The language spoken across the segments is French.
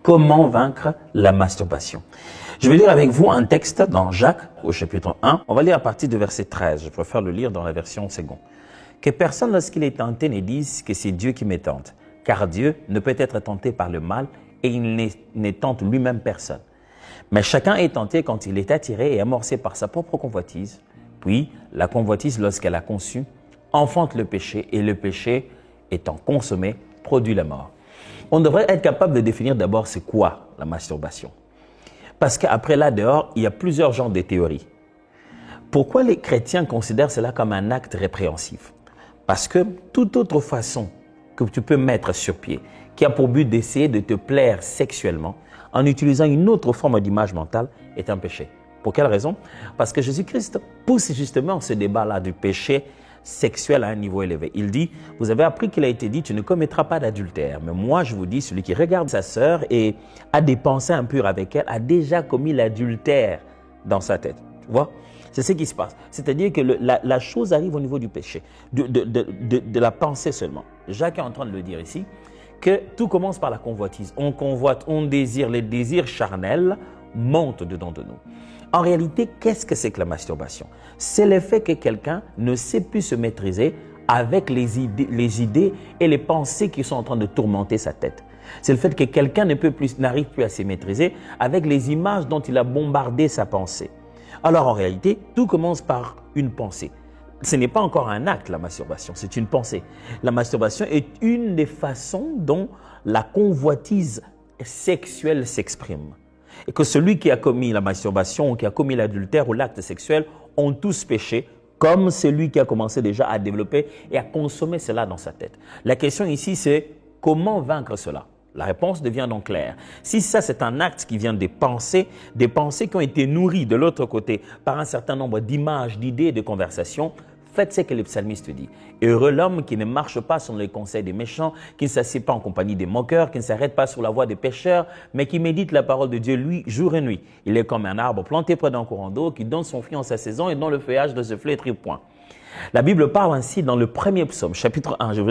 Comment vaincre la masturbation? Je vais lire avec vous un texte dans Jacques au chapitre 1. On va lire à partir du verset 13. Je préfère le lire dans la version seconde. Que personne, lorsqu'il est tenté, ne dise que c'est Dieu qui me tente. Car Dieu ne peut être tenté par le mal et il ne tente lui-même personne. Mais chacun est tenté quand il est attiré et amorcé par sa propre convoitise. Puis, la convoitise, lorsqu'elle a conçu, enfante le péché et le péché, étant consommé, produit la mort. On devrait être capable de définir d'abord c'est quoi la masturbation. Parce qu'après là dehors, il y a plusieurs genres de théories. Pourquoi les chrétiens considèrent cela comme un acte répréhensif? Parce que toute autre façon que tu peux mettre sur pied, qui a pour but d'essayer de te plaire sexuellement, en utilisant une autre forme d'image mentale, est un péché. Pour quelle raison? Parce que Jésus-Christ pousse justement ce débat-là du péché sexuel à un niveau élevé. Il dit, vous avez appris qu'il a été dit, tu ne commettras pas d'adultère. Mais moi, je vous dis, celui qui regarde sa sœur et a des pensées impures avec elle, a déjà commis l'adultère dans sa tête. Tu vois? C'est ce qui se passe. C'est-à-dire que la chose arrive au niveau du péché, de la pensée seulement. Jacques est en train de le dire ici, que tout commence par la convoitise. On convoite, on désire, les désirs charnels montent dedans de nous. En réalité, qu'est-ce que c'est que la masturbation? C'est le fait que quelqu'un ne sait plus se maîtriser avec les idées et les pensées qui sont en train de tourmenter sa tête. C'est le fait que quelqu'un n'arrive plus à se maîtriser avec les images dont il a bombardé sa pensée. Alors en réalité, tout commence par une pensée. Ce n'est pas encore un acte, la masturbation, c'est une pensée. La masturbation est une des façons dont la convoitise sexuelle s'exprime. Et que celui qui a commis la masturbation, qui a commis l'adultère ou l'acte sexuel, ont tous péché, comme celui qui a commencé déjà à développer et à consommer cela dans sa tête. La question ici, c'est comment vaincre cela? La réponse devient donc claire. Si ça, c'est un acte qui vient des pensées qui ont été nourries de l'autre côté par un certain nombre d'images, d'idées, de conversations, faites ce que le psalmiste dit. Heureux l'homme qui ne marche pas selon les conseils des méchants, qui ne s'assied pas en compagnie des moqueurs, qui ne s'arrête pas sur la voie des pécheurs, mais qui médite la parole de Dieu, lui, jour et nuit. Il est comme un arbre planté près d'un courant d'eau, qui donne son fruit en sa saison et dont le feuillage ne se flétrit point. La Bible parle ainsi dans le premier psaume, chapitre 1. Je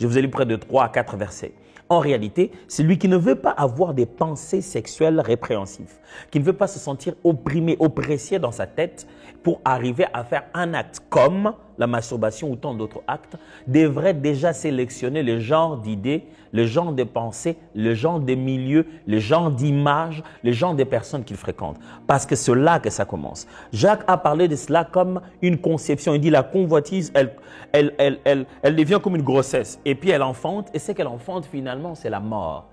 vous ai lu près de 3 à 4 versets. En réalité, celui qui ne veut pas avoir des pensées sexuelles répréhensives, qui ne veut pas se sentir opprimé, oppressé dans sa tête pour arriver à faire un acte comme la masturbation ou tant d'autres actes, devrait déjà sélectionner le genre d'idées, le genre de pensées, le genre de milieux, le genre d'images, le genre de personnes qu'il fréquente. Parce que c'est là que ça commence. Jacques a parlé de cela comme une conception. Il dit la convoitise, elle devient comme une grossesse. Et puis elle enfante. Et ce qu'elle enfante finalement, c'est la mort.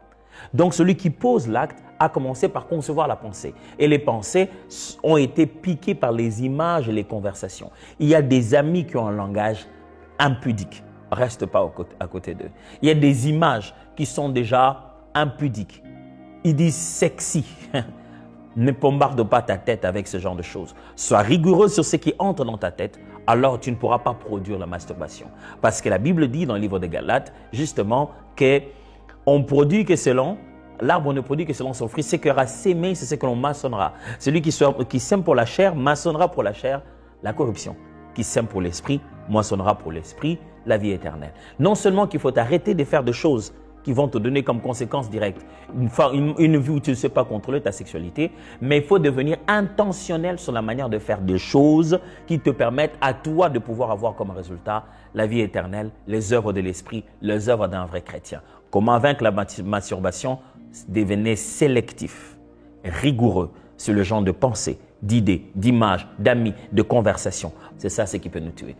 Donc celui qui pose l'acte a commencé par concevoir la pensée. Et les pensées ont été piquées par les images et les conversations. Il y a des amis qui ont un langage impudique. Reste pas à côté d'eux. Il y a des images qui sont déjà impudiques. Ils disent sexy. Ne bombarde pas ta tête avec ce genre de choses. Sois rigoureux sur ce qui entre dans ta tête, alors tu ne pourras pas produire la masturbation. Parce que la Bible dit dans le livre de Galates, justement, qu'on produit que selon, l'arbre ne produit que selon son fruit. Ce qui aura sémé, c'est ce que l'on maçonnera. Celui qui sème pour la chair, maçonnera pour la chair la corruption. Qui sème pour l'esprit, moissonnera pour l'esprit la vie éternelle. Non seulement qu'il faut arrêter de faire des choses qui vont te donner comme conséquence directe une vie où tu ne sais pas contrôler ta sexualité, mais il faut devenir intentionnel sur la manière de faire des choses qui te permettent à toi de pouvoir avoir comme résultat la vie éternelle, les œuvres de l'esprit, les œuvres d'un vrai chrétien. Comment vaincre la masturbation? Devenez sélectif, rigoureux sur le genre de pensée, d'idées, d'images, d'amis, de conversations. C'est ça ce qui peut nous tuer.